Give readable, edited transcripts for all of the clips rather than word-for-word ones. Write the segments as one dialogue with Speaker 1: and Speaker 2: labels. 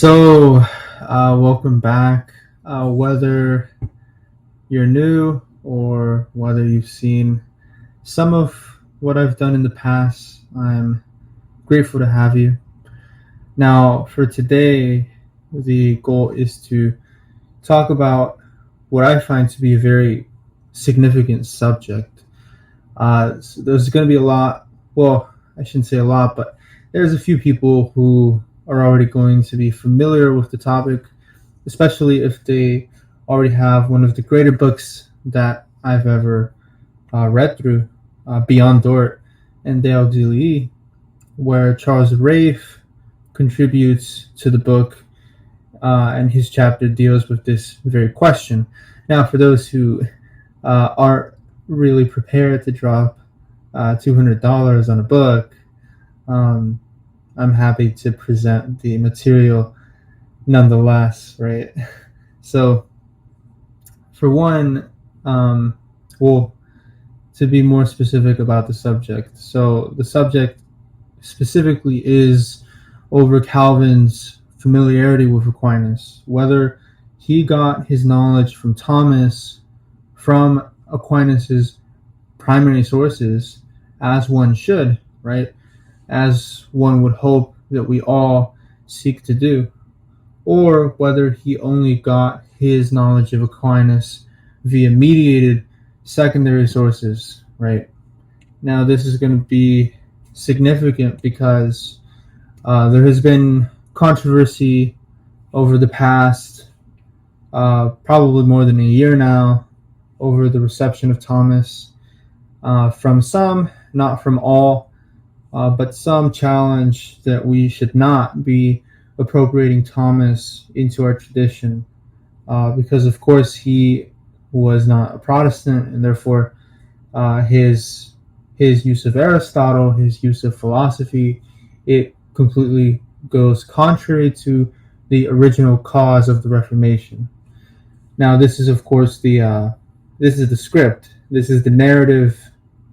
Speaker 1: Welcome back. Whether you're new or whether you've seen some of what I've done in the past, I'm grateful to have you. Now, for today, the goal is to talk about what I find to be a very significant subject. So there's going to be a lot, well, I shouldn't say a lot, but there's a few people who are already going to be familiar with the topic, especially if they already have one of the greater books that I've ever read through, Beyond Dort and Dale Dewey, where Charles Rafe contributes to the book, and his chapter deals with this very question. Now, for those who aren't really prepared to drop $200 on a book, um, I'm happy to present the material nonetheless, right? So, for one, well, to be more specific about the subject. So, the subject specifically is over Calvin's familiarity with Aquinas, whether he got his knowledge from Thomas, from Aquinas's primary sources, as one should, right? As one would hope that we all seek to do, or whether he only got his knowledge of Aquinas via mediated secondary sources, right? Now, this is going to be significant because there has been controversy over the past probably more than a year now over the reception of Thomas from some, not from all, but some challenge that we should not be appropriating Thomas into our tradition because, of course, he was not a Protestant, and therefore his use of Aristotle, his use of philosophy, it completely goes contrary to the original cause of the Reformation. Now, this is, of course, this is the script, this is the narrative,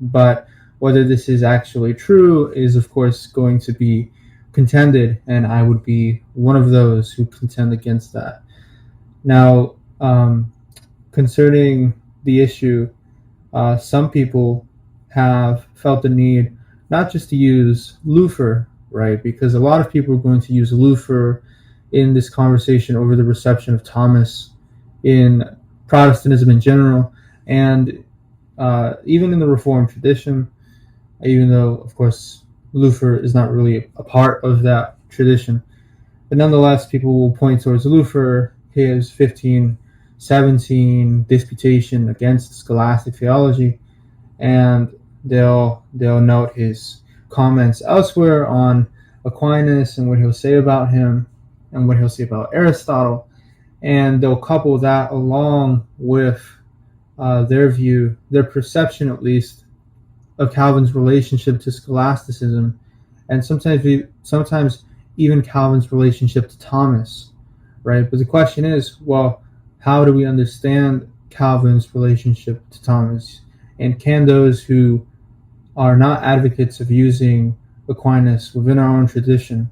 Speaker 1: but whether this is actually true is, of course, going to be contended, and I would be one of those who contend against that. Now, concerning the issue, some people have felt the need not just to use Luther, right? Because a lot of people are going to use Luther in this conversation over the reception of Thomas in Protestantism in general, and even in the Reformed tradition, even though, of course, Luther is not really a part of that tradition. But nonetheless, people will point towards Luther, his 1517 disputation against scholastic theology, and they'll note his comments elsewhere on Aquinas and what he'll say about him and what he'll say about Aristotle, and they'll couple that along with their view, their perception at least, of Calvin's relationship to scholasticism, and sometimes even Calvin's relationship to Thomas, right? But the question is, well, how do we understand Calvin's relationship to Thomas? And can those who are not advocates of using Aquinas within our own tradition,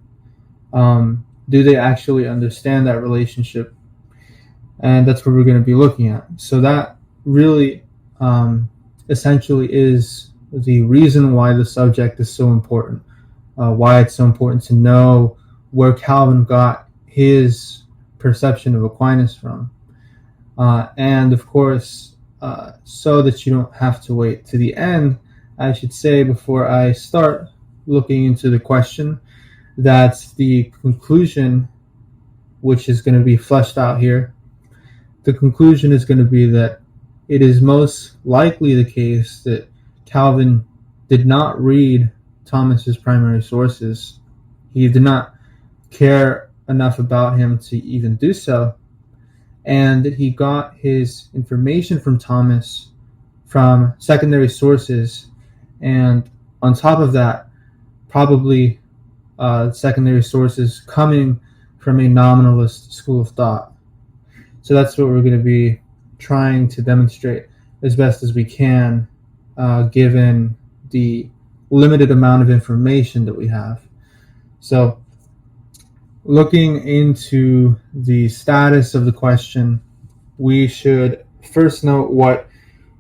Speaker 1: do they actually understand that relationship? And that's what we're going to be looking at. So that really essentially is the reason why the subject is so important, why it's so important to know where Calvin got his perception of Aquinas from. And of course, so that you don't have to wait to the end, I should say before I start looking into the question, that the conclusion, which is going to be fleshed out here, the conclusion is going to be that it is most likely the case that Calvin did not read Thomas's primary sources. He did not care enough about him to even do so. And he got his information from Thomas from secondary sources. And on top of that, probably secondary sources coming from a nominalist school of thought. So that's what we're going to be trying to demonstrate as best as we can, given the limited amount of information that we have. So looking into the status of the question, we should first note what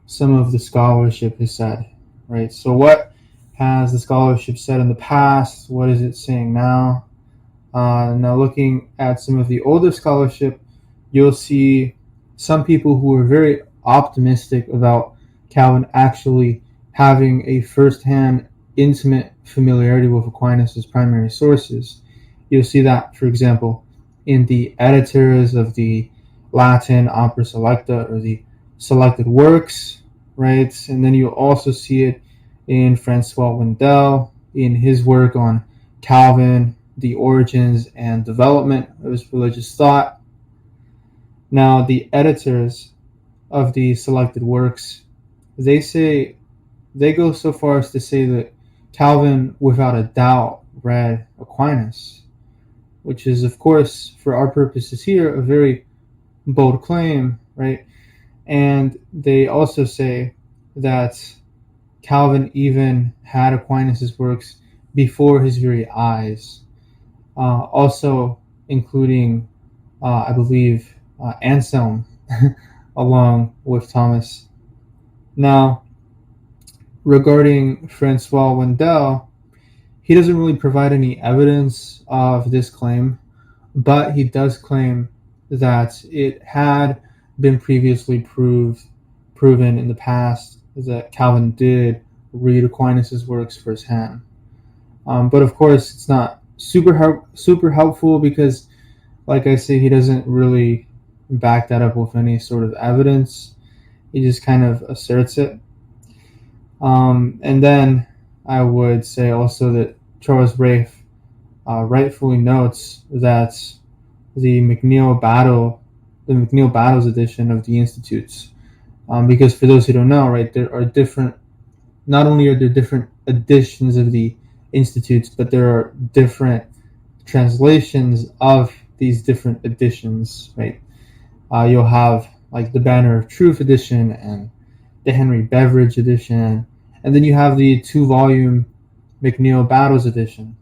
Speaker 1: some of the scholarship has said, right? So what has the scholarship said in the past? What is it saying now? Now looking at some of the older scholarship, you'll see some people who are very optimistic about Calvin actually having a first-hand intimate familiarity with Aquinas' primary sources. You'll see that, for example, in the editors of the Latin Opera Selecta or the selected works, right? And then you'll also see it in Francois Wendel, in his work on Calvin, the origins and development of his religious thought. Now, the editors of the selected works, they go so far as to say that Calvin, without a doubt, read Aquinas, which is, of course, for our purposes here, a very bold claim, right? And they also say that Calvin even had Aquinas' works before his very eyes, also including, I believe, Anselm, along with Thomas. Now, regarding Francois Wendel, he doesn't really provide any evidence of this claim, but he does claim that it had been previously proven in the past that Calvin did read Aquinas' works firsthand. But of course, it's not super helpful because, like I say, he doesn't really back that up with any sort of evidence. He just kind of asserts it. And then I would say also that Charles Rafe rightfully notes that the McNeill Battles edition of the Institutes, because for those who don't know, right, there are different. Not only are there different editions of the Institutes, but there are different translations of these different editions, right? You'll have like the Banner of Truth edition and the Henry Beveridge edition, and then you have the 2-volume McNeill Battles edition.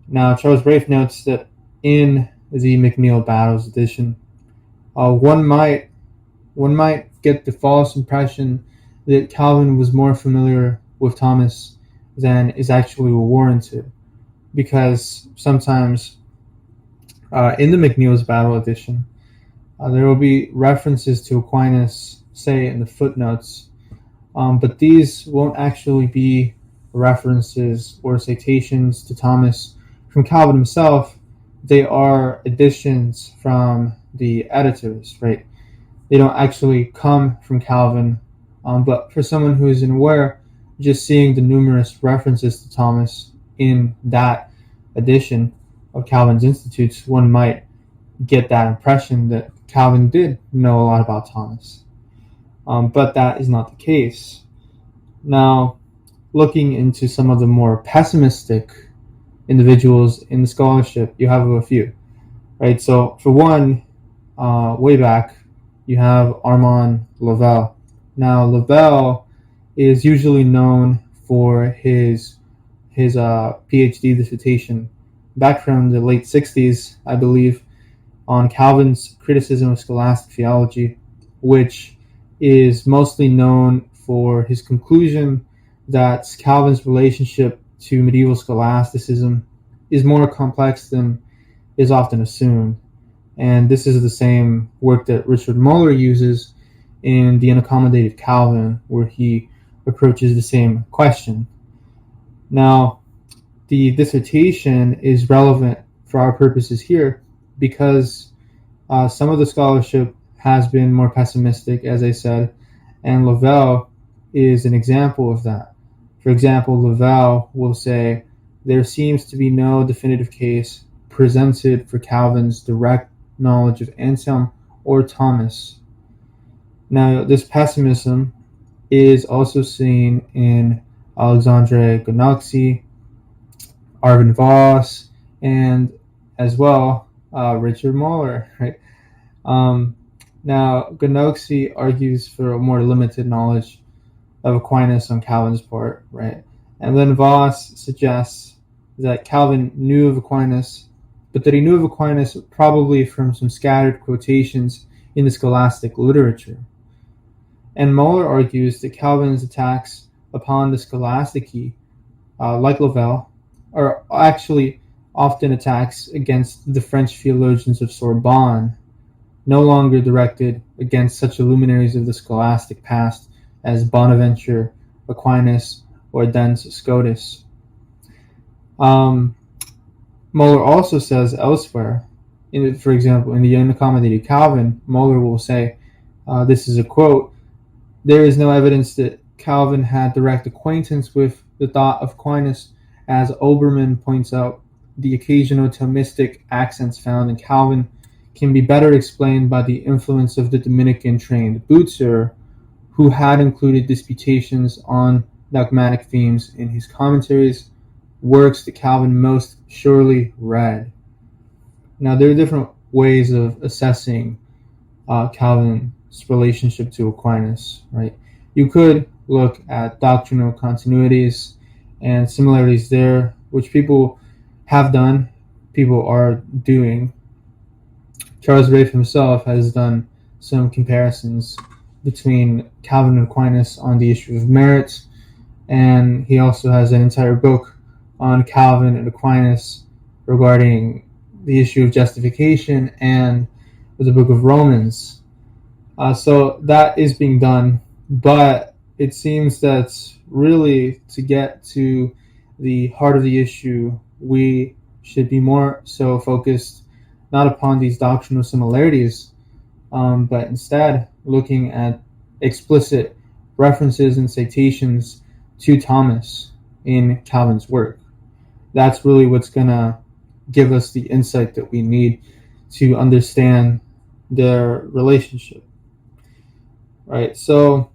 Speaker 1: Now, Charles Rafe notes that in the McNeill Battles edition, one might get the false impression that Calvin was more familiar with Thomas than is actually warranted, because sometimes in the McNeill's Battle edition, there will be references to Aquinas, say in the footnotes, but these won't actually be references or citations to Thomas from Calvin himself. They are additions from the editors, right? They don't actually come from Calvin, but for someone who isn't aware, just seeing the numerous references to Thomas in that edition of Calvin's Institutes, one might get that impression that Calvin did know a lot about Thomas. But that is not the case. Now, looking into some of the more pessimistic individuals in the scholarship, you have a few, right? So for one, way back, you have Armand Lavelle. Now, Lavelle is usually known for his PhD dissertation back from the late 60s, I believe, on Calvin's criticism of scholastic theology, which is mostly known for his conclusion that Calvin's relationship to medieval scholasticism is more complex than is often assumed. And this is the same work that Richard Muller uses in The Unaccommodated Calvin, where he approaches the same question. Now, the dissertation is relevant for our purposes here because some of the scholarship has been more pessimistic, as I said, and Lavelle is an example of that. For example, Lavelle will say, there seems to be no definitive case presented for Calvin's direct knowledge of Anselm or Thomas. Now, this pessimism is also seen in Alexandre Gonoxy, Arvin Voss, and as well Richard Muller. Right? Now, Gonoxy argues for a more limited knowledge of Aquinas on Calvin's part, right? And then Voss suggests that Calvin knew of Aquinas but that he knew of Aquinas probably from some scattered quotations in the scholastic literature. And Moeller argues that Calvin's attacks upon the scholastici, like Lavelle, are actually often attacks against the French theologians of Sorbonne, no longer directed against such luminaries of the scholastic past as Bonaventure, Aquinas, or Duns Scotus. Moeller also says elsewhere, for example, in the Unaccommodated Calvin, Moeller will say, this is a quote, "There is no evidence that Calvin had direct acquaintance with the thought of Aquinas, as Obermann points out. The occasional Thomistic accents found in Calvin can be better explained by the influence of the Dominican-trained Butzer, who had included disputations on dogmatic themes in his commentaries, works that Calvin most surely read." Now, there are different ways of assessing Calvin's relationship to Aquinas, right? You could look at doctrinal continuities and similarities there, which people have done, people are doing. Charles Rafe himself has done some comparisons between Calvin and Aquinas on the issue of merit, and he also has an entire book on Calvin and Aquinas regarding the issue of justification and the book of Romans. So that is being done, but it seems that really to get to the heart of the issue, we should be more so focused not upon these doctrinal similarities, but instead looking at explicit references and citations to Thomas in Calvin's work. That's really what's going to give us the insight that we need to understand their relationship. Right, so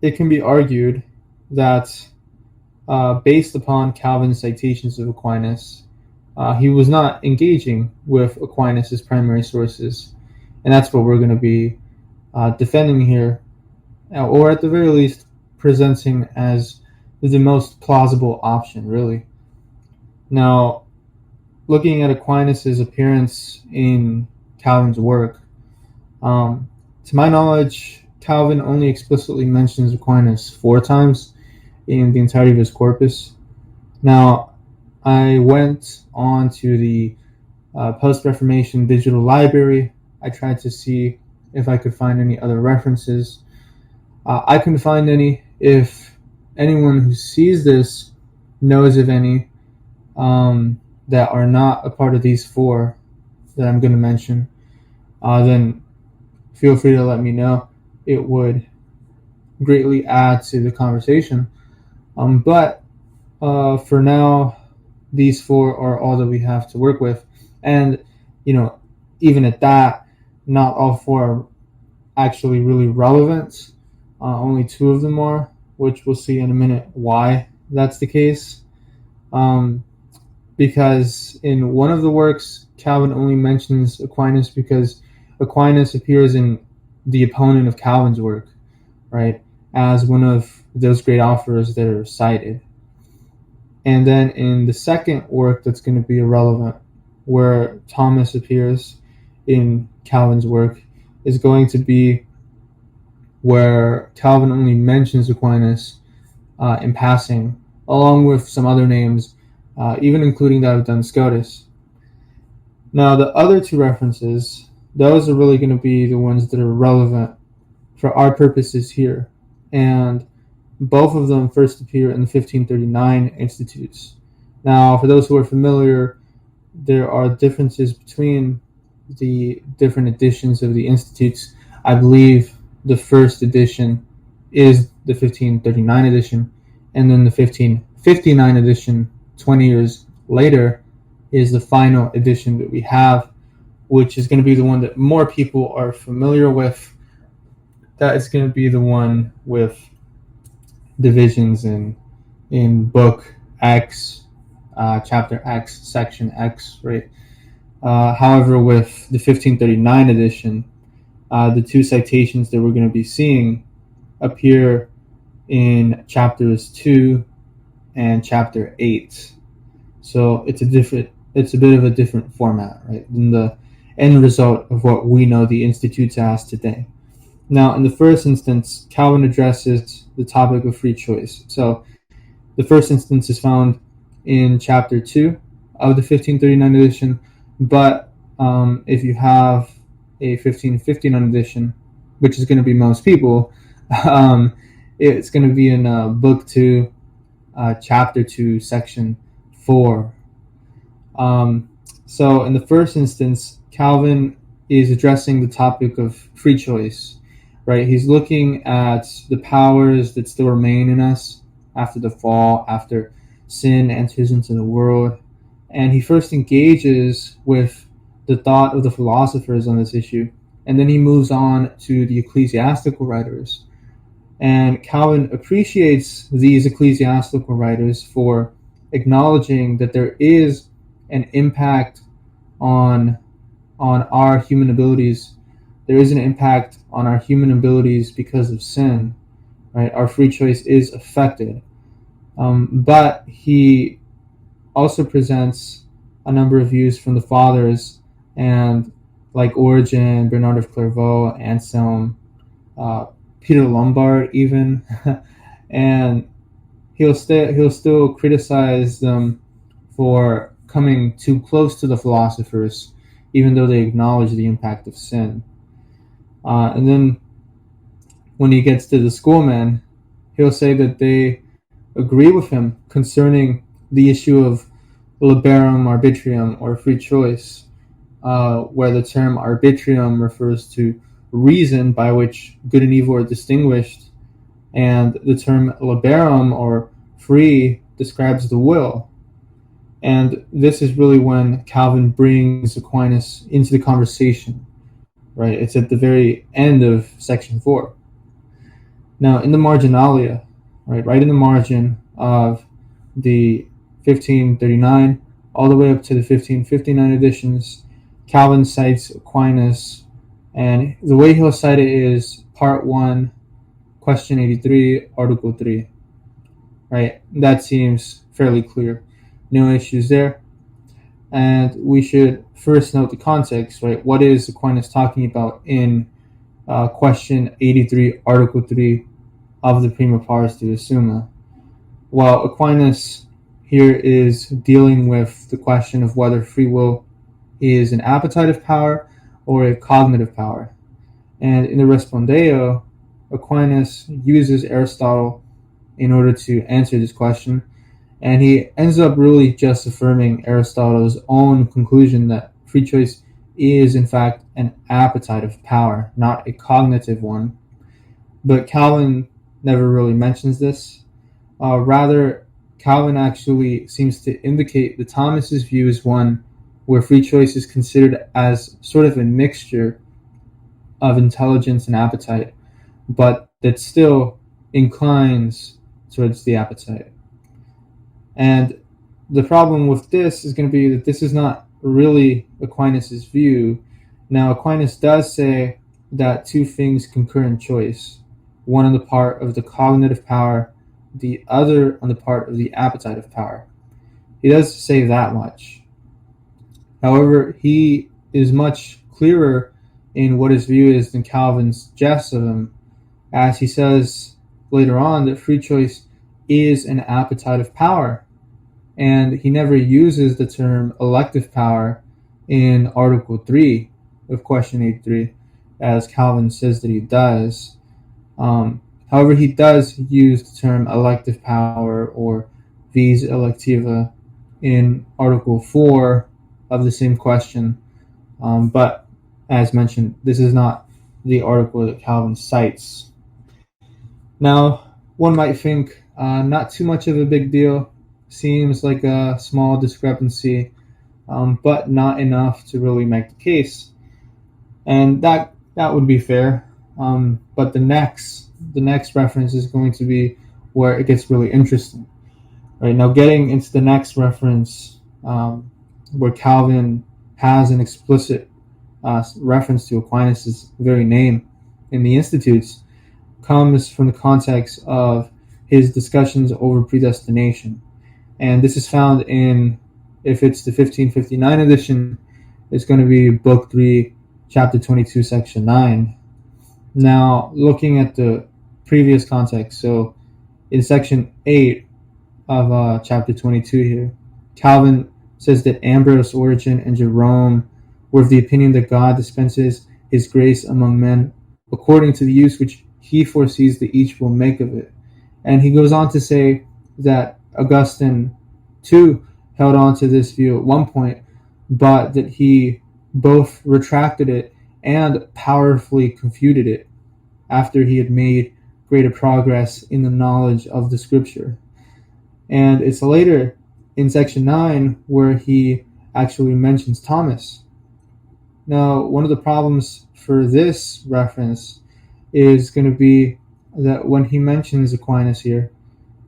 Speaker 1: it can be argued that based upon Calvin's citations of Aquinas, he was not engaging with Aquinas' primary sources, and that's what we're going to be defending here, or at the very least presenting as the most plausible option, really. Now, looking at Aquinas' appearance in Calvin's work, to my knowledge, Calvin only explicitly mentions Aquinas 4 times in the entirety of his corpus. Now, I went on to the post-Reformation digital library. I tried to see if I could find any other references. I couldn't find any. If anyone who sees this knows of any that are not a part of these 4 that I'm going to mention, then feel free to let me know. It would greatly add to the conversation. But for now, these 4 are all that we have to work with. And, even at that, not all 4 are actually really relevant. Only 2 of them are, which we'll see in a minute why that's the case. Because in one of the works, Calvin only mentions Aquinas because Aquinas appears in the opponent of Calvin's work, right, as one of those great authors that are cited. And then in the second work that's going to be irrelevant, where Thomas appears in Calvin's work, is going to be where Calvin only mentions Aquinas in passing, along with some other names, even including that of Duns Scotus. Now, the other 2 references, those are really going to be the ones that are relevant for our purposes here. And both of them first appear in the 1539 Institutes. Now, for those who are familiar, there are differences between the different editions of the Institutes. I believe the first edition is the 1539 edition, and then the 1559 edition, 20 years later, is the final edition that we have, which is going to be the one that more people are familiar with. That is going to be the one with divisions in book X, chapter X, section X, right? However, with the 1539 edition, the 2 citations that we're going to be seeing appear in chapters 2 and chapter 8. So it's a it's a bit of a different format, right, than the end result of what we know the Institutes as today. Now, in the first instance, Calvin addresses the topic of free choice. So the first instance is found in chapter 2 of the 1539 edition, but if you have a 1559 edition, which is going to be most people, um, it's going to be in book 2, chapter 2, section 4. So in the first instance, Calvin is addressing the topic of free choice, right? He's looking at the powers that still remain in us after the fall, after sin enters into the world. And he first engages with the thought of the philosophers on this issue, and then he moves on to the ecclesiastical writers. And Calvin appreciates these ecclesiastical writers for acknowledging that there is an impact on our human abilities. There is an impact on our human abilities because of sin, right? Our free choice is affected. But he also presents a number of views from the fathers, and like Origen, Bernard of Clairvaux, Anselm, Peter Lombard, even, and he'll still criticize them for coming too close to the philosophers, even though they acknowledge the impact of sin. And then when he gets to the schoolmen, he'll say that they agree with him concerning the issue of liberum arbitrium, or free choice, where the term arbitrium refers to reason by which good and evil are distinguished, and the term liberum, or free, describes the will. And this is really when Calvin brings Aquinas into the conversation, right? It's at the very end of section 4. Now, in the marginalia, right in the margin of the 1539 all the way up to the 1559 editions, Calvin cites Aquinas, and the way he'll cite it is part 1, question 83, article 3, right? That seems fairly clear. No issues there. And we should first note the context, right? What is Aquinas talking about in question 83, article 3 of the Prima Pars to the Summa? Well, Aquinas here is dealing with the question of whether free will is an appetitive power or a cognitive power. And in the Respondeo, Aquinas uses Aristotle in order to answer this question, and he ends up really just affirming Aristotle's own conclusion that free choice is in fact an appetitive power, not a cognitive one. But Calvin never really mentions this. Rather, Calvin actually seems to indicate that Thomas's view is one where free choice is considered as sort of a mixture of intelligence and appetite, but that still inclines towards the appetite. And the problem with this is going to be that this is not really Aquinas' view. Now, Aquinas does say that two things concur in choice, one on the part of the cognitive power, the other on the part of the appetitive power. He does say that much. However, he is much clearer in what his view is than Calvin's jests of him, as he says later on that free choice is an appetitive power. And he never uses the term elective power in Article 3 of Question 83, as Calvin says that he does. However, he does use the term elective power or vis electiva in Article 4 of the same question. But as mentioned, this is not the article that Calvin cites. Now, one might think not too much of a big deal, seems like a small discrepancy, but not enough to really make the case. And that would be fair. But the next reference is going to be where it gets really interesting. Right now, getting into the next reference, where Calvin has an explicit reference to Aquinas' very name in the Institutes, comes from the context of his discussions over predestination. And this is found in if it's the 1559 edition, it's going to be Book 3, Chapter 22, Section 9. Now, looking at the previous context, so in Section 8 of Chapter 22 here, Calvin says that Ambrose, Origen, and Jerome were of the opinion that God dispenses his grace among men according to the use which he foresees that each will make of it. And he goes on to say that Augustine, too, held on to this view at one point, but that he both retracted it and powerfully confuted it after he had made greater progress in the knowledge of the scripture. And it's later in section 9 where he actually mentions Thomas. Now, one of the problems for this reference is going to be that when he mentions Aquinas here,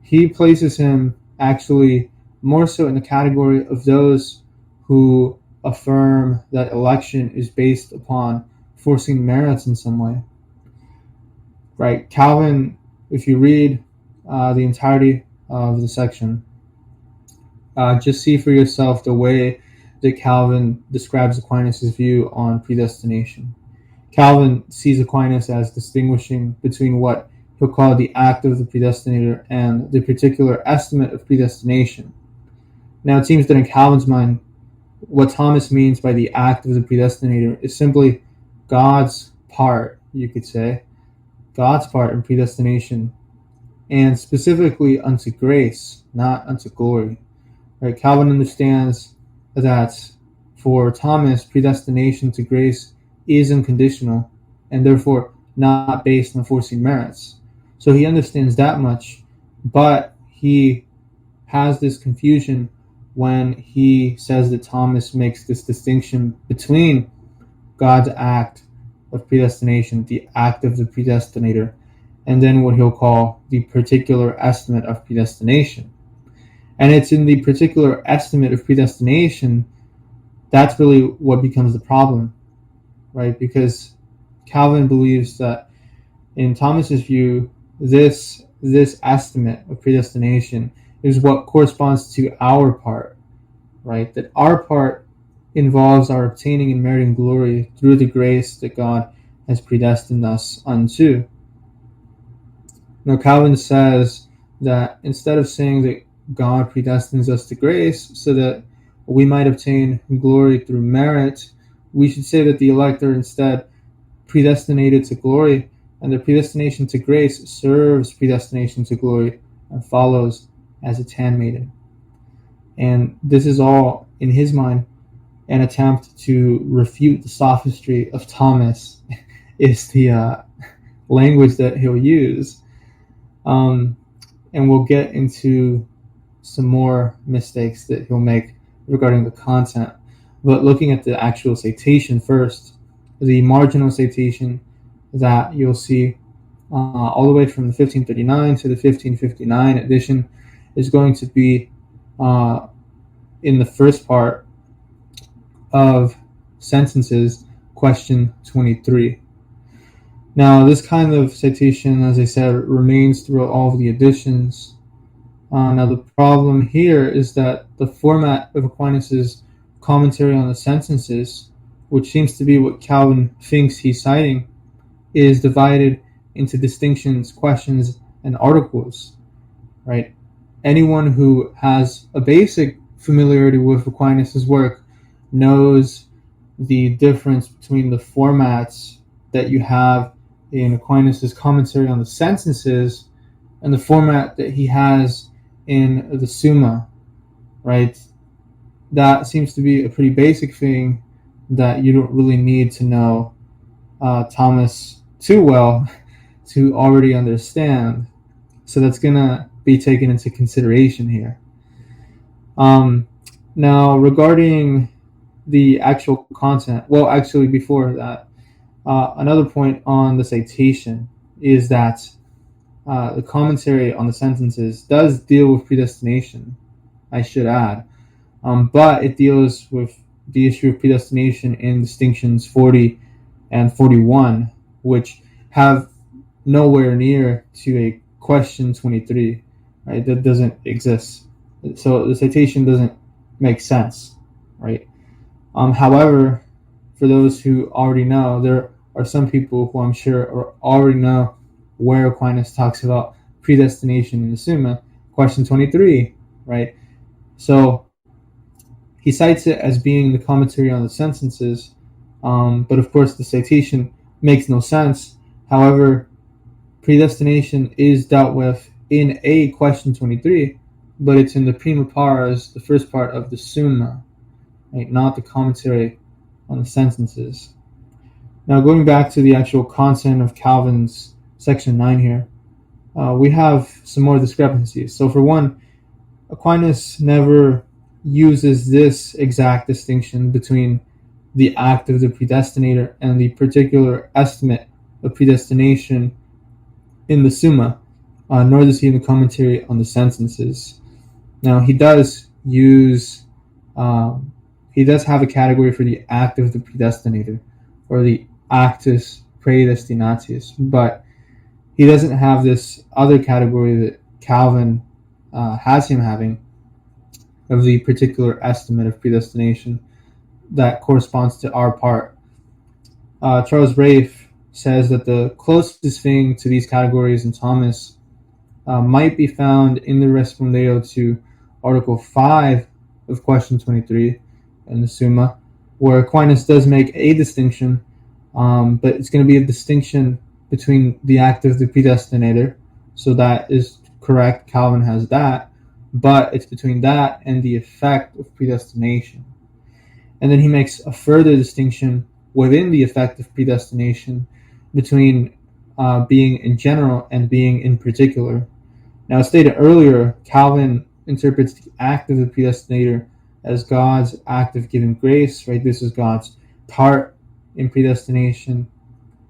Speaker 1: he places him actually more so in the category of those who affirm that election is based upon forcing merits in some way. Right? Calvin, if you read the entirety of the section, just see for yourself the way that Calvin describes Aquinas' view on predestination. Calvin sees Aquinas as distinguishing between what he'll call the act of the predestinator and the particular estimate of predestination. Now, it seems that in Calvin's mind, what Thomas means by the act of the predestinator is simply God's part, you could say, God's part in predestination, and specifically unto grace, not unto glory. Right? Calvin understands that for Thomas, predestination to grace is unconditional and therefore not based on forcing merits. So he understands that much, but he has this confusion when he says that Thomas makes this distinction between God's act of predestination, the act of the predestinator, and then what he'll call the particular estimate of predestination. And it's in the particular estimate of predestination that's really what becomes the problem, right? Because Calvin believes that in Thomas's view, this estimate of predestination is what corresponds to our part, right? That our part involves our obtaining and meriting glory through the grace that God has predestined us unto. Now, Calvin says that instead of saying that God predestines us to grace so that we might obtain glory through merit, we should say that the elect are instead predestinated to glory, and the predestination to grace serves predestination to glory and follows as its handmaiden. And this is all, in his mind, an attempt to refute the sophistry of Thomas is the language that he'll use. And we'll get into some more mistakes that he'll make regarding the content. But looking at the actual citation first, the marginal citation that you'll see all the way from the 1539 to the 1559 edition is going to be in the first part of sentences, question 23. Now, this kind of citation, as I said, remains throughout all of the editions. Now, the problem here is that the format of Aquinas' commentary on the sentences, which seems to be what Calvin thinks he's citing, is divided into distinctions, questions, and articles, right? Anyone who has a basic familiarity with Aquinas' work knows the difference between the formats that you have in Aquinas' commentary on the sentences and the format that he has in the Summa, right? That seems to be a pretty basic thing that you don't really need to know Thomas too well to already understand. So that's going to be taken into consideration here. Now, regarding the actual content, well, actually, before that, another point on the citation is that the commentary on the sentences does deal with predestination, I should add, but it deals with the issue of predestination in distinctions 40 and 41, which have nowhere near to a question 23, right? That doesn't exist. So the citation doesn't makes sense, right? However, for those who already know, there are some people who I'm sure already know where Aquinas talks about predestination in the Summa, question 23, right? So he cites it as being the commentary on the sentences, but of course the citation makes no sense. However, predestination is dealt with in a question 23, but it's in the prima paras, the first part of the Summa, right? Not the commentary on the sentences. Now, going back to the actual content of Calvin's section 9 here, we have some more discrepancies. So, for one, Aquinas never uses this exact distinction between the act of the predestinator and the particular estimate of predestination in the Summa, nor does he in the commentary on the sentences. Now, he does have a category for the act of the predestinator, or the actus predestinatius, but he doesn't have this other category that Calvin has him having, of the particular estimate of predestination that corresponds to our part. Charles Rafe says that the closest thing to these categories in Thomas might be found in the Respondeo to Article 5 of Question 23 in the Summa, where Aquinas does make a distinction, but it's going to be a distinction between the act of the predestinator, so that is correct, Calvin has that, but it's between that and the effect of predestination. And then he makes a further distinction within the effect of predestination between being in general and being in particular. Now, as stated earlier, Calvin interprets the act of the predestinator as God's act of giving grace, right? This is God's part in predestination.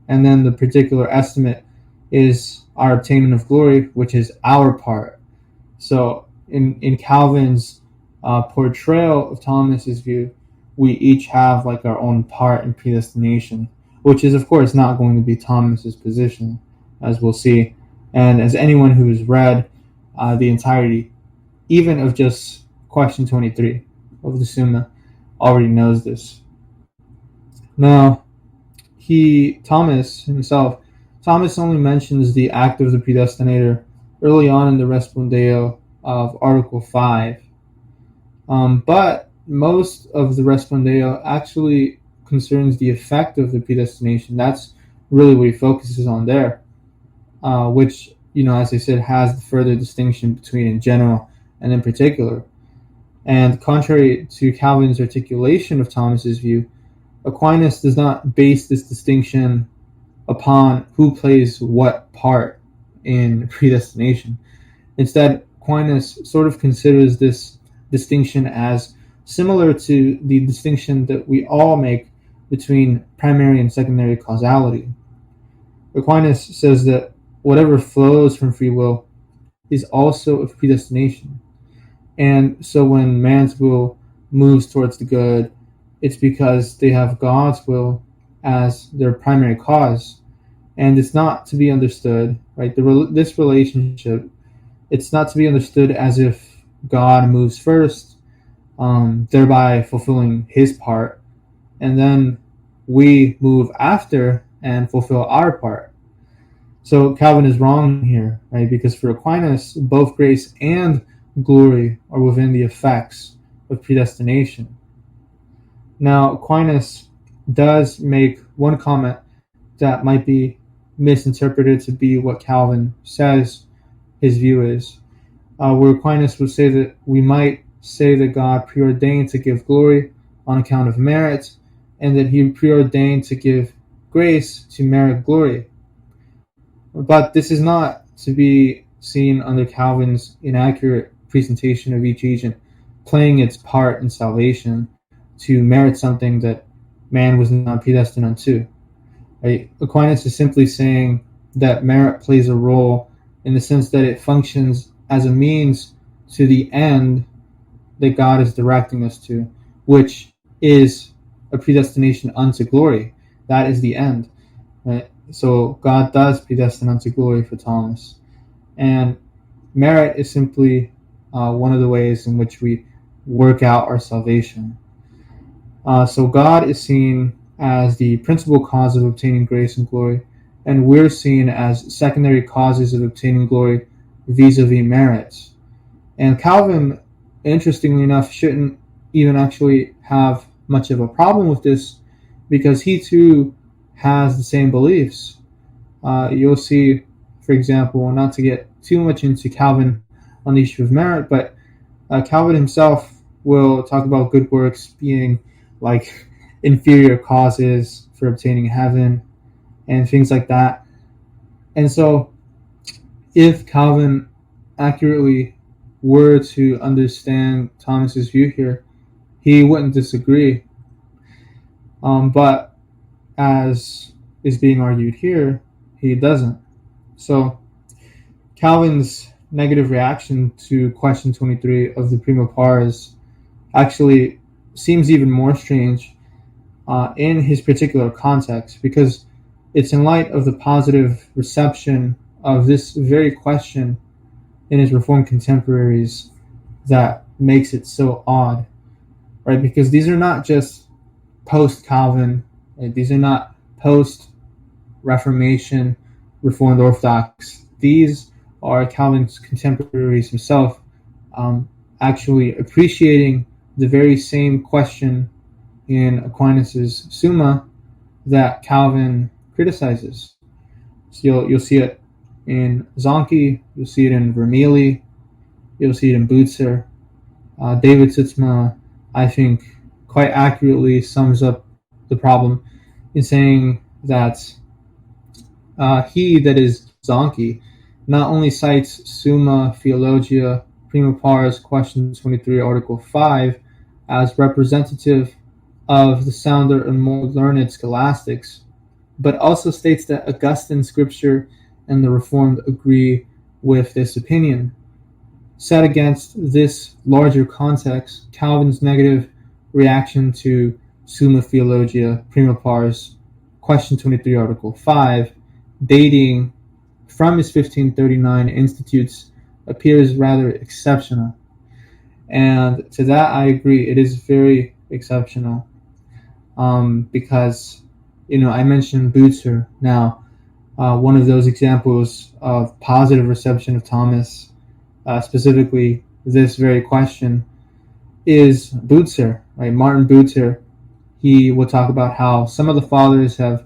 Speaker 1: And then the particular estimate is our obtainment of glory, which is our part. So in Calvin's portrayal of Thomas's view, we each have like our own part in predestination, which is of course not going to be Thomas's position, as we'll see. And as anyone who has read the entirety, even of just question 23 of the Summa, already knows this. Now, Thomas only mentions the act of the predestinator early on in the Respondeo of Article 5. But most of the Respondeo actually concerns the effect of the predestination. That's really what he focuses on there, which, as I said, has the further distinction between in general and in particular. And contrary to Calvin's articulation of Thomas's view, Aquinas does not base this distinction upon who plays what part in predestination. Instead, Aquinas sort of considers this distinction as similar to the distinction that we all make between primary and secondary causality. Aquinas says that whatever flows from free will is also of predestination. And so when man's will moves towards the good, it's because they have God's will as their primary cause. And it's not to be understood, right? This relationship, it's not to be understood as if God moves first, thereby fulfilling his part, and then we move after and fulfill our part. So Calvin is wrong here, right? Because for Aquinas, both grace and glory are within the effects of predestination. Now, Aquinas does make one comment that might be misinterpreted to be what Calvin says his view is, where Aquinas would say that we might say that God preordained to give glory on account of merit, and that he preordained to give grace to merit glory. But this is not to be seen under Calvin's inaccurate presentation of each agent playing its part in salvation to merit something that man was not predestined unto. Right? Aquinas is simply saying that merit plays a role in the sense that it functions as a means to the end that God is directing us to, which is a predestination unto glory. That is the end. Right? So God does predestine unto glory for Thomas. And merit is simply one of the ways in which we work out our salvation. So God is seen as the principal cause of obtaining grace and glory, and we're seen as secondary causes of obtaining glory vis-a-vis merits. And Calvin, interestingly enough, shouldn't even actually have much of a problem with this, because he too has the same beliefs. You'll see, for example, not to get too much into Calvin on the issue of merit, but Calvin himself will talk about good works being like inferior causes for obtaining heaven and things like that. And so, if Calvin accurately were to understand Thomas's view here, he wouldn't disagree. But as is being argued here, he doesn't. So Calvin's negative reaction to question 23 of the Prima Pars actually seems even more strange in his particular context, because it's in light of the positive reception of this very question in his Reformed contemporaries that makes it so odd, right? Because these are not just post-Calvin, right? These are not post-Reformation Reformed Orthodox. These are Calvin's contemporaries himself, actually appreciating the very same question in Aquinas' Summa that Calvin criticizes. So you'll see it in Zonke, you'll see it in Vermigli, you'll see it in Butzer. David Sitzma, I think, quite accurately sums up the problem in saying that he, that is Zonke, not only cites Summa Theologia Prima Pars question 23 article 5 as representative of the sounder and more learned scholastics, but also states that Augustine scripture and the Reformed agree with this opinion. Set against this larger context, Calvin's negative reaction to Summa Theologia Prima Pars question 23 article 5, dating from his 1539 Institutes, appears rather exceptional. And to that I agree, it is very exceptional. Because, I mentioned Butzer. Now, one of those examples of positive reception of Thomas, specifically this very question, is Butzer, right? Martin Butzer. He will talk about how some of the fathers have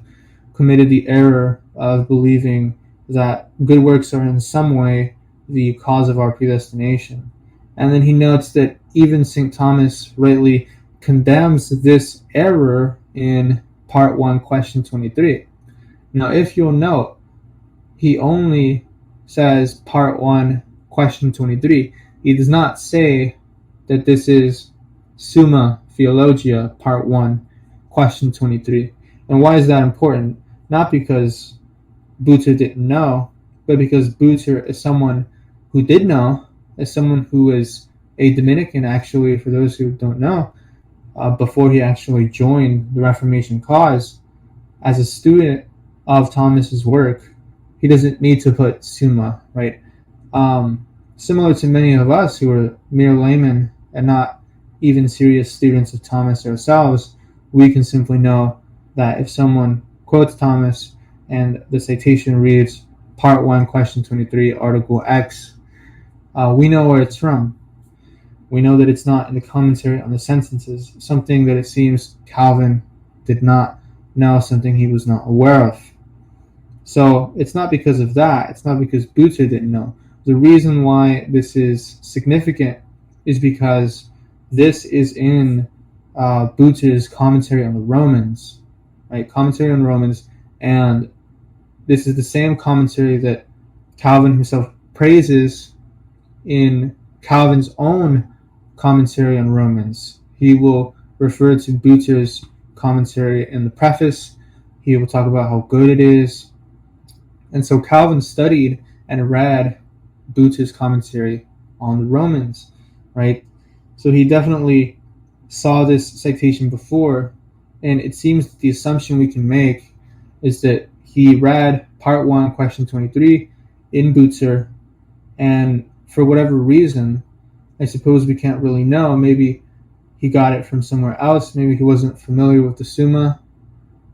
Speaker 1: committed the error of believing that good works are in some way the cause of our predestination. And then he notes that even St. Thomas rightly condemns this error in part 1, question 23. Now, if you'll note, he only says part 1, question 23. He does not say that this is Summa Theologia, part 1, question 23. And why is that important? Not because Butzer didn't know, but because Butzer is someone who did know, as someone who is a Dominican, actually, for those who don't know, before he actually joined the Reformation cause. As a student of Thomas's work, he doesn't need to put Summa, right? Similar to many of us who are mere laymen and not even serious students of Thomas ourselves, we can simply know that if someone quotes Thomas and the citation reads part 1, question 23, article X, we know where it's from. We know that it's not in the commentary on the sentences, something that it seems Calvin did not know, something he was not aware of. So it's not because of that. It's not because Butzer didn't know. The reason why this is significant is because this is in Butzer's commentary on the Romans, right? Commentary on Romans, and this is the same commentary that Calvin himself praises in Calvin's own commentary on Romans. He will refer to Butzer's commentary in the preface. He will talk about how good it is. And so Calvin studied and read Butzer's commentary on the Romans, right? So he definitely saw this citation before, and it seems that the assumption we can make is that he read part 1, question 23 in Butzer, and for whatever reason, I suppose we can't really know. Maybe he got it from somewhere else. Maybe he wasn't familiar with the Summa.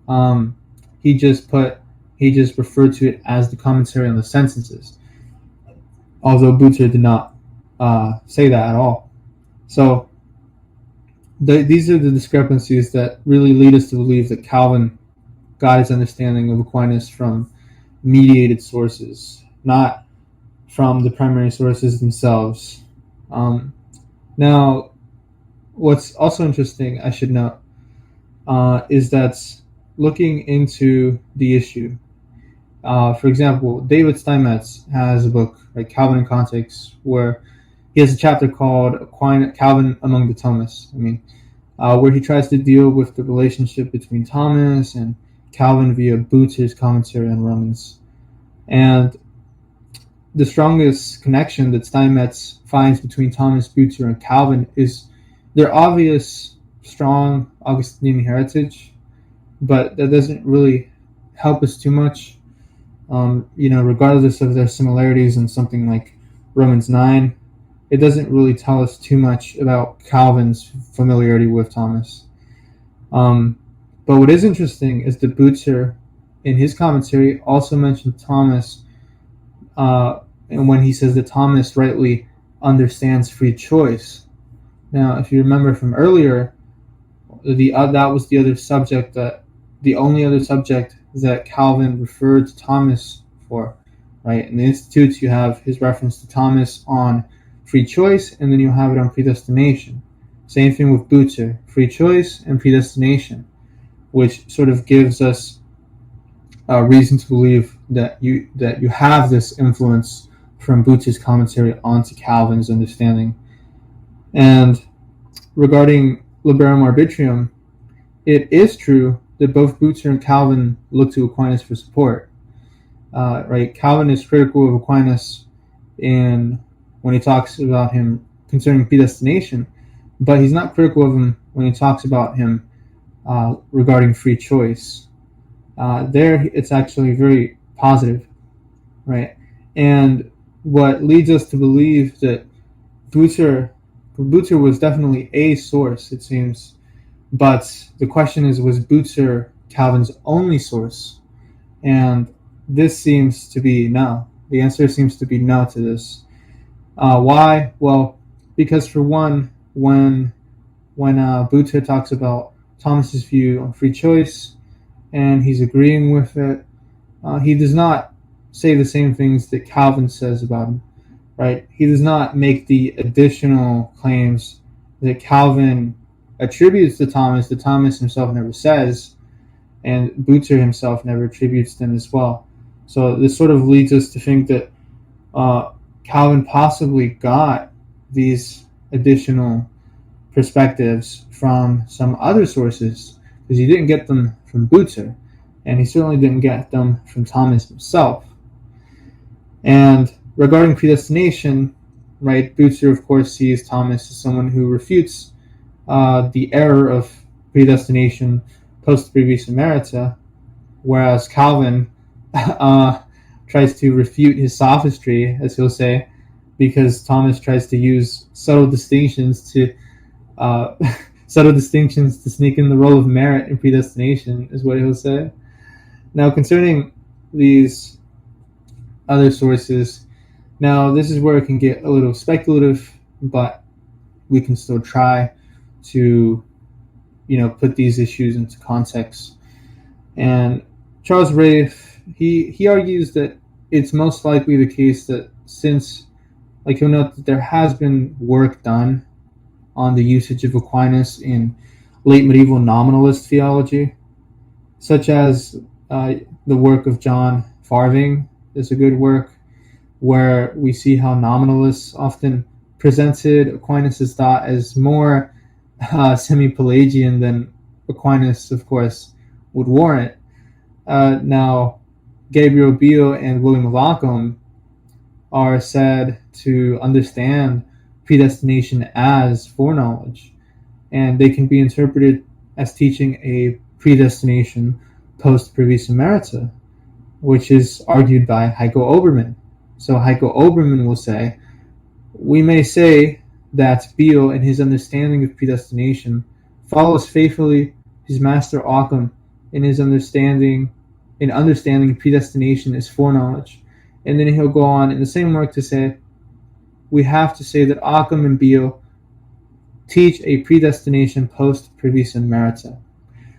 Speaker 1: Um, he just referred to it as the commentary on the sentences, although Bucer did not say that at all. So these are the discrepancies that really lead us to believe that Calvin got his understanding of Aquinas from mediated sources, not from the primary sources themselves. Now, what's also interesting, I should note, is that looking into the issue, for example, David Steinmetz has a book, like Calvin in Context, where he has a chapter called Calvin Among the Thomists. Where he tries to deal with the relationship between Thomas and Calvin via Bucer's commentary on Romans. And the strongest connection that Steinmetz finds between Thomas, Bucer, and Calvin is their obvious, strong Augustinian heritage, but that doesn't really help us too much. Regardless of their similarities in something like Romans 9, it doesn't really tell us too much about Calvin's familiarity with Thomas. But what is interesting is that Bucer, in his commentary, also mentioned Thomas, and when he says that Thomas rightly understands free choice. Now, if you remember from earlier, that was the only other subject that Calvin referred to Thomas for, right? In the Institutes, you have his reference to Thomas on free choice, and then you have it on predestination. Same thing with Bucer, free choice and predestination, which sort of gives us a reason to believe that you have this influence from Bucer's commentary onto Calvin's understanding. And regarding Liberum Arbitrium, it is true that both Bucer and Calvin look to Aquinas for support. Right? Calvin is critical of Aquinas when he talks about him concerning predestination, but he's not critical of him when he talks about him regarding free choice. There, it's actually very positive, right? And what leads us to believe that Bucer was definitely a source, it seems, but the question is, was Bucer Calvin's only source? And this seems to be no. The answer seems to be no to this. Why? Well, because for one, when Bucer talks about Thomas's view on free choice, and he's agreeing with it, he does not say the same things that Calvin says about him, right? He does not make the additional claims that Calvin attributes to Thomas that Thomas himself never says, and Bucer himself never attributes them as well. So this sort of leads us to think that Calvin possibly got these additional perspectives from some other sources, because he didn't get them from Bucer, and he certainly didn't get them from Thomas himself. And regarding predestination, right, Bucer, of course, sees Thomas as someone who refutes the error of predestination post previsa merita, whereas Calvin tries to refute his sophistry, as he'll say, because Thomas tries to use subtle distinctions to sneak in the role of merit in predestination, is what he'll say. Now, concerning these other sources, now this is where it can get a little speculative, but we can still try to, put these issues into context. And Charles Rafe, he argues that it's most likely the case that since, he'll note that there has been work done on the usage of Aquinas in late medieval nominalist theology, such as the work of John Farthing is a good work, where we see how nominalists often presented Aquinas' thought as more semi-Pelagian than Aquinas, of course, would warrant. Now, Gabriel Biel and William Lockham are said to understand predestination as foreknowledge, and they can be interpreted as teaching a predestination post previsa merita, which is argued by Heiko Oberman. So Heiko Oberman will say, we may say that Beale, in his understanding of predestination, follows faithfully his master Occam in his understanding predestination is foreknowledge. And then he'll go on in the same work to say, we have to say that Occam and Beale teach a predestination post praevisa merita.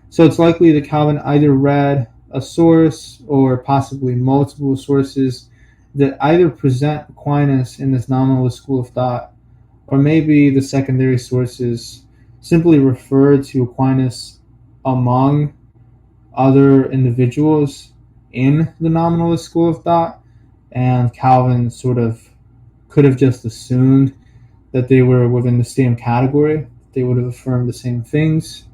Speaker 1: So it's likely that Calvin either read a source or possibly multiple sources that either present Aquinas in this nominalist school of thought, or maybe the secondary sources simply refer to Aquinas among other individuals in the nominalist school of thought, and Calvin sort of could have just assumed that they were within the same category. They would have affirmed the same things.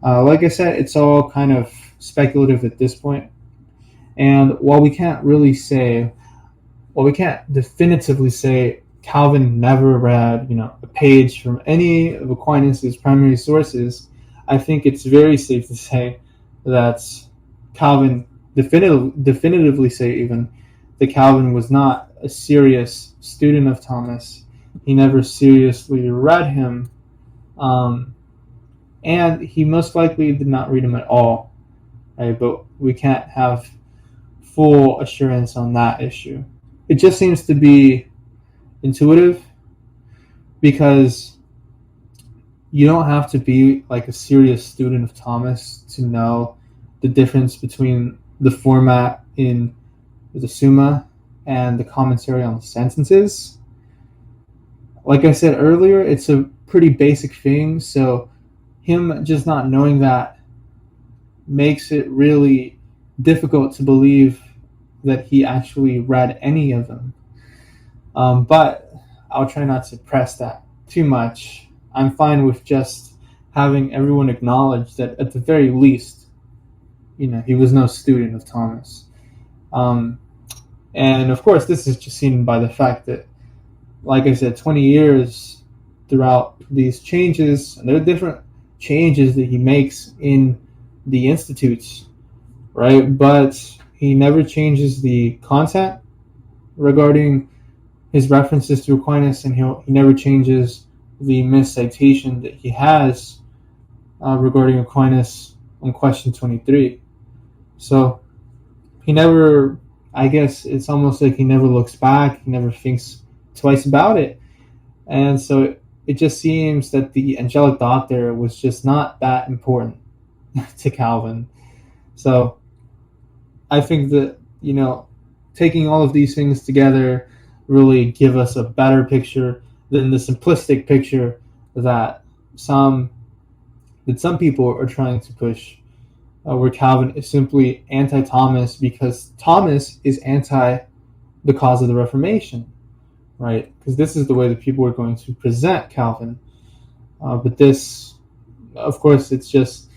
Speaker 1: Like I said, it's all kind of speculative at this point. And while we can't definitively say Calvin never read, a page from any of Aquinas' primary sources, I think it's very safe to say that Calvin definitively say even that Calvin was not a serious student of Thomas. He never seriously read him, and he most likely did not read him at all. Right? But we can't have full assurance on that issue. It just seems to be intuitive, because you don't have to be like a serious student of Thomas to know the difference between the format in the Summa and the commentary on the sentences. Like I said earlier, it's a pretty basic thing, so him just not knowing that makes it really difficult to believe that he actually read any of them. But I'll try not to press that too much. I'm fine with just having everyone acknowledge that at the very least, he was no student of Thomas. And of course, this is just seen by the fact that, like I said, 20 years throughout these changes, and there are different changes that he makes in the institutes, right? But he never changes the content regarding his references to Aquinas, and he never changes the miscitation that he has regarding Aquinas on question 23. So he never, I guess it's almost like he never looks back, he never thinks twice about it. And so it just seems that the angelic doctor was just not that important to Calvin. So I think that, taking all of these things together really give us a better picture than the simplistic picture that some people are trying to push, where Calvin is simply anti-Thomas because Thomas is anti the cause of the Reformation, right? Because this is the way that people are going to present Calvin. But this, of course, it's just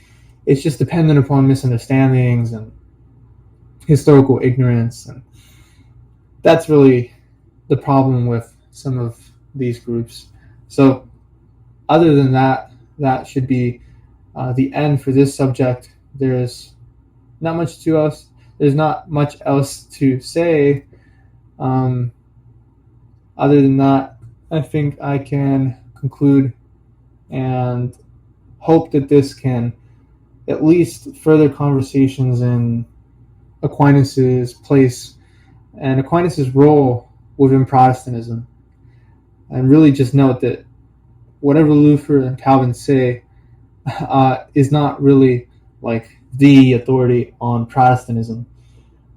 Speaker 1: dependent upon misunderstandings and historical ignorance, and that's really the problem with some of these groups. So other than that, that should be the end for this subject. There's not much else to say. Other than that, I think I can conclude and hope that this can at least further conversations in Aquinas' place and Aquinas' role within Protestantism. And really just note that whatever Luther and Calvin say is not really like the authority on Protestantism.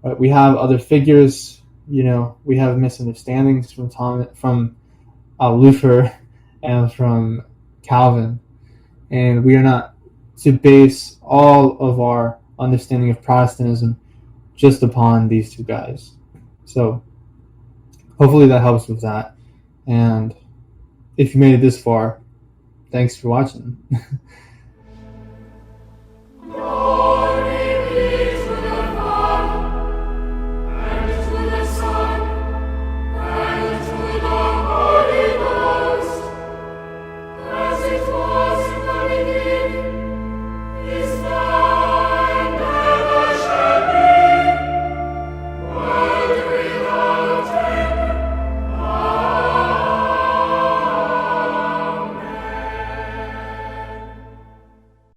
Speaker 1: Right? We have other figures, we have misunderstandings from Luther and from Calvin, and we are not to base all of our understanding of Protestantism just upon these two guys. So hopefully that helps with that. And if you made it this far, thanks for watching.